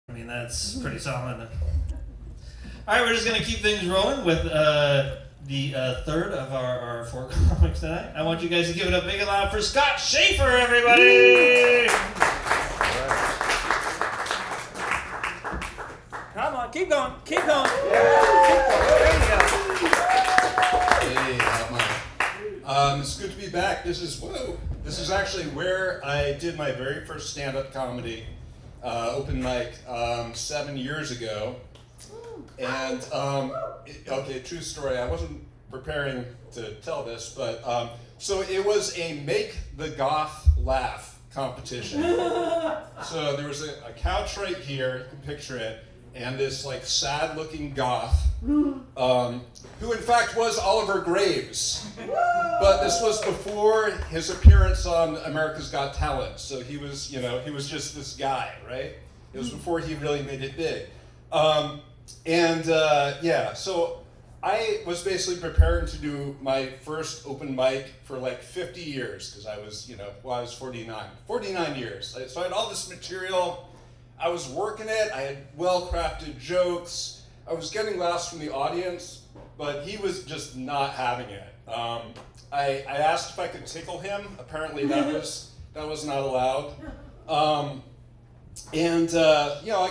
I mean, that's pretty solid. All right, we're just going to keep things rolling with the third of our four comics tonight. I want you guys to give it up big and loud for Scott Schaefer, everybody! Come on, keep going, keep going. There you go. Hey, Hopmonk. It's good to be back. This is actually where I did my very first stand-up comedy open mic 7 years ago. And, okay, true story, I wasn't preparing to tell this, but, so it was a Make the Goth Laugh competition. So there was a couch right here, you can picture it, and this, like, sad-looking goth, who in fact was Oliver Graves. But this was before his appearance on America's Got Talent, so he was, he was just this guy, right? It was before he really made it big. So I was basically preparing to do my first open mic for like 50 years, because I was, I was 49 years. So I had all this material, I was working it, I had well-crafted jokes, I was getting laughs from the audience, but he was just not having it. I asked if I could tickle him, apparently that was not allowed. I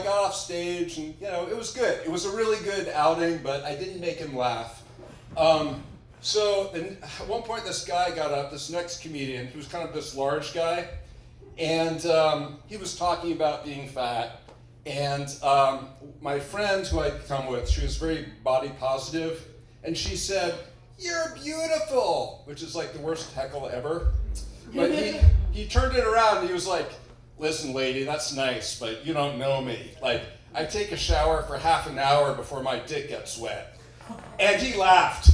got off stage and, it was good. It was a really good outing, but I didn't make him laugh. So then at one point this guy got up, this next comedian, he was kind of this large guy, and he was talking about being fat. And my friend who I'd come with, she was very body positive, and she said, "You're beautiful," which is like the worst heckle ever. But he turned it around and he was like, "Listen, lady, that's nice, but you don't know me. Like, I take a shower for half an hour before my dick gets wet." And he laughed.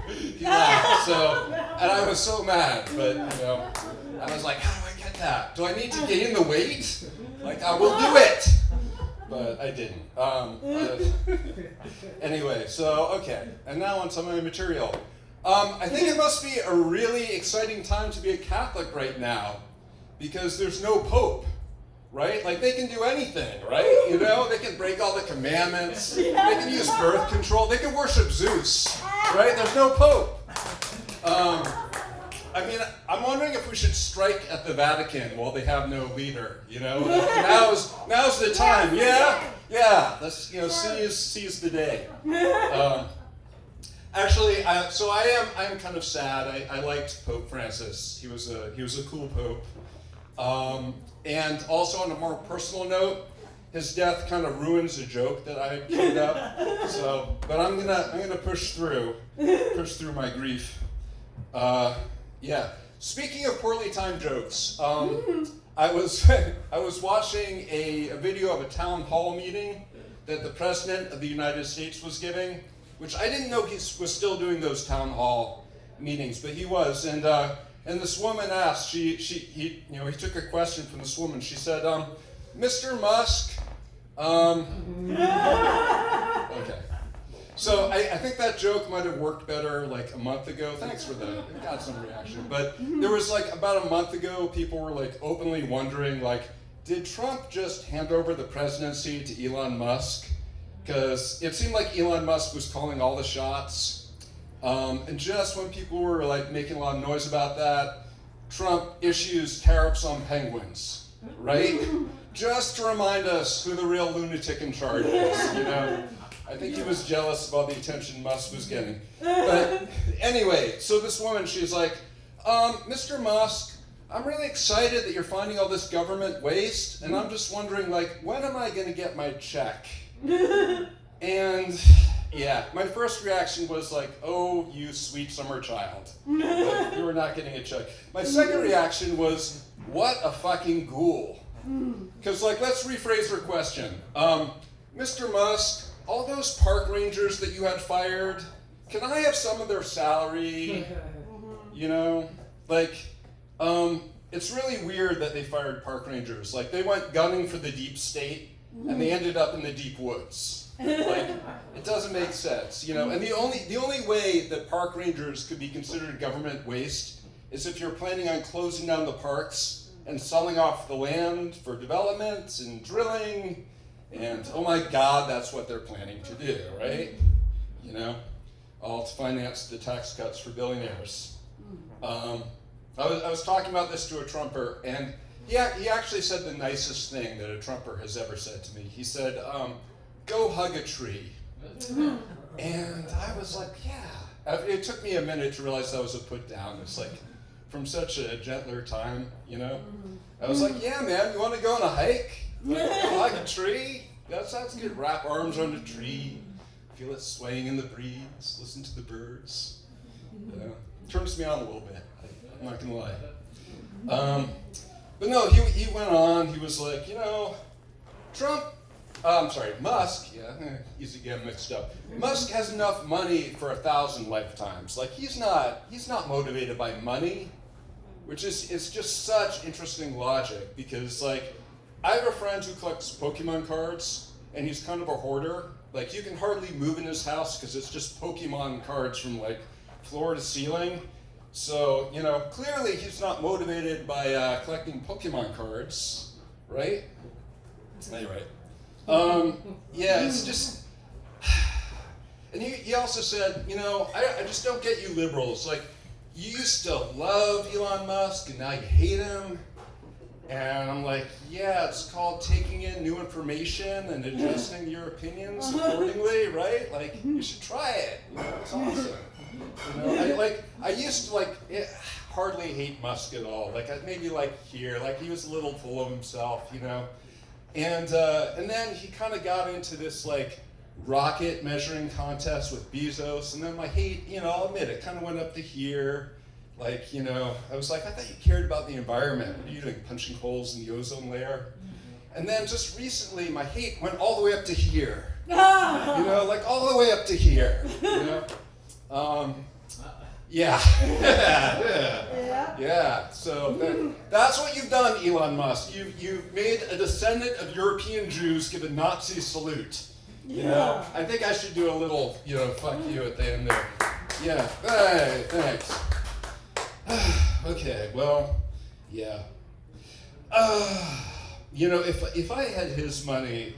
He laughed. And I was so mad, but, I was like, how do I get that? Do I need to gain the weight? Like, I will do it. But I didn't. Anyway, okay. And now on some of my material. I think it must be a really exciting time to be a Catholic right now, because there's no pope, right? Like, they can do anything, right? They can break all the commandments, they can use birth control, they can worship Zeus, right? There's no pope. I'm wondering if we should strike at the Vatican while they have no leader, Now's the time, yeah, let's, seize the day. Actually, I am kind of sad. I liked Pope Francis. He was a cool pope. And also on a more personal note, his death kind of ruins a joke that I had queued up. But I'm gonna push through my grief. Speaking of poorly timed jokes, I was watching a video of a town hall meeting that the President of the United States was giving, which I didn't know he was still doing those town hall meetings, but he was. And this woman asked, he took a question from this woman. She said, "Mr. Musk," okay. So I think that joke might have worked better like a month ago. Thanks for that. It got some reaction. But there was like about a month ago, people were like openly wondering, like, did Trump just hand over the presidency to Elon Musk? Because it seemed like Elon Musk was calling all the shots. And just when people were like making a lot of noise about that, Trump issues tariffs on penguins, right? Just to remind us who the real lunatic in charge is, I think he was jealous about the attention Musk was getting. But anyway, so this woman, she's like, "Mr. Musk, I'm really excited that you're finding all this government waste, and I'm just wondering, like, when am I gonna get my check?" And yeah, my first reaction was like, "Oh, you sweet summer child. Like, you were not getting a check." My second reaction was, "What a fucking ghoul." Because, like, let's rephrase her question. "Mr. Musk, all those park rangers that you had fired, can I have some of their salary?" It's really weird that they fired park rangers. Like, they went gunning for the deep state, and they ended up in the deep woods. Like, it doesn't make sense, And the only way that park rangers could be considered government waste is if you're planning on closing down the parks and selling off the land for development and drilling. And oh my God, that's what they're planning to do, right? You know, all to finance the tax cuts for billionaires. I was talking about this to a Trumper, and he actually said the nicest thing that a Trumper has ever said to me. He said, go hug a tree. And I was like, yeah. It took me a minute to realize that was a put down. It's like from such a gentler time, you know? I was like, yeah, man, you want to go on a hike? Like, go hug a tree? That sounds good. Wrap arms around a tree, feel it swaying in the breeze, listen to the birds. Turns me on a little bit, I'm not gonna lie. But no, he went on, he was like, you know, Musk, easy to get mixed up. Musk has enough money for 1,000 lifetimes. Like, he's not motivated by money, which is just such interesting logic, because like, I have a friend who collects Pokemon cards, and he's kind of a hoarder. Like, you can hardly move in his house because it's just Pokemon cards from like floor to ceiling. So, you know, clearly he's not motivated by collecting Pokemon cards, right? Anyway, yeah, it's just, and he also said, you know, I just don't get you liberals. Like, you used to love Elon Musk and now you hate him. And I'm like, yeah, it's called taking in new information and adjusting your opinions accordingly, right? Like, you should try it. You know, it's awesome. You know, I used to hardly hate Musk at all. Like, maybe here, he was a little full of himself, you know. And then he kind of got into this rocket measuring contest with Bezos, and then my hate, you know, I'll admit it, kind of went up to here. You know, I was like, I thought you cared about the environment. What are you doing, punching holes in the ozone layer? And then just recently, my hate went all the way up to here. You know, all the way up to here. You know, yeah. So that's what you've done, Elon Musk. You've made a descendant of European Jews give a Nazi salute. You know, I think I should do a little, you know, fuck you at the end there. Yeah. Hey, thanks. Okay, well, yeah. You know, if I had his money,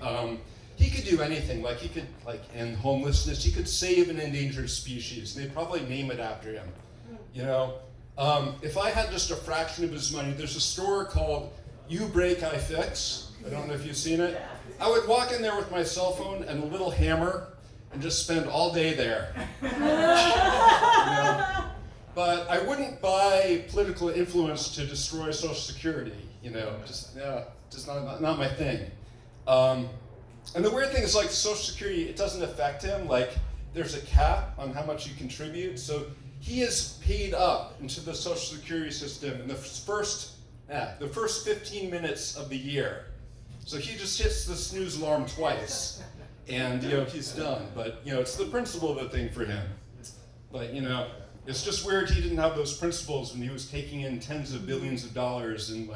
he could do anything. He could end homelessness. He could save an endangered species. They'd probably name it after him. You know, if I had just a fraction of his money, there's a store called You Break, I Fix. I don't know if you've seen it. I would walk in there with my cell phone and a little hammer and just spend all day there. You know? But I wouldn't buy political influence to destroy Social Security, you know, just not my thing. And the weird thing is, Social Security, it doesn't affect him. There's a cap on how much you contribute, so he is paid up into the Social Security system in the first 15 minutes of the year. So he just hits the snooze alarm twice, and, you know, he's done. But, you know, it's the principle of the thing for him. But, you know, it's just weird he didn't have those principles when he was taking in tens of billions of dollars in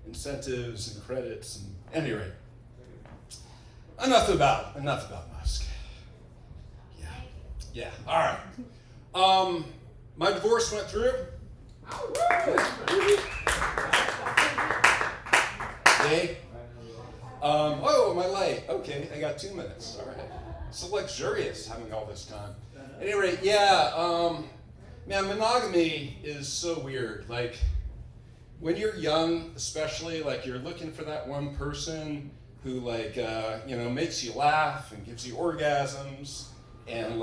incentives and credits and anyway. Enough about Musk. Yeah. All right. My divorce went through. Yay. Oh, my light. Okay, I got 2 minutes. All right. So luxurious having all this time. At any rate, yeah. Man, monogamy is so weird. When you're young, especially, you're looking for that one person who, you know, makes you laugh and gives you orgasms, and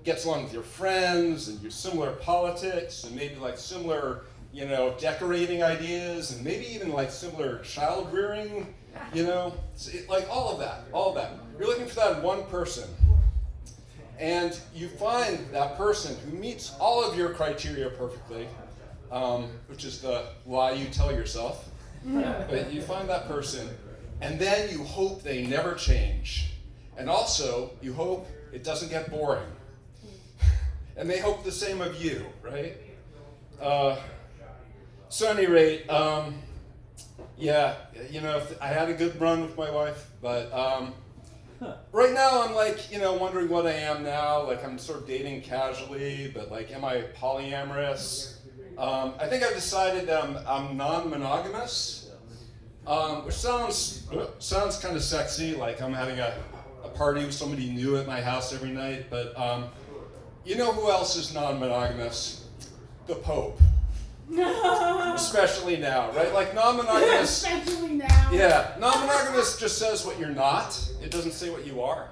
gets along with your friends and your similar politics and maybe similar, you know, decorating ideas and maybe even similar child rearing, you know, all of that. You're looking for that one person. And you find that person who meets all of your criteria perfectly, which is the lie you tell yourself. But you find that person, and then you hope they never change. And also, you hope it doesn't get boring. And they hope the same of you, right? So at any rate, yeah, you know, I had a good run with my wife, but right now I'm you know, wondering what I am now. I'm sort of dating casually, but am I polyamorous? I think I've decided that I'm non-monogamous. which sounds kind of sexy, like I'm having a party with somebody new at my house every night. But you know who else is non-monogamous? The Pope. Especially now, right? Like non-monogamous. Especially now. Yeah, non-monogamous just says what you're not. It doesn't say what you are.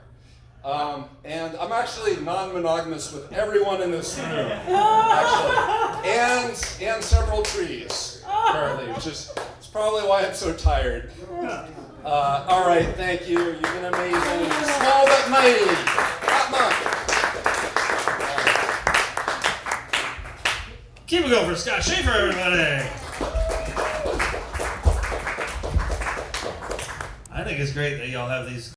And I'm actually non-monogamous with everyone in this room, actually, and several trees, apparently, which is probably why I'm so tired. All right, thank you. You've been amazing. Small but mighty. Hopmonk. Keep it going for Scott Schaefer, everybody. I think it's great that y'all have these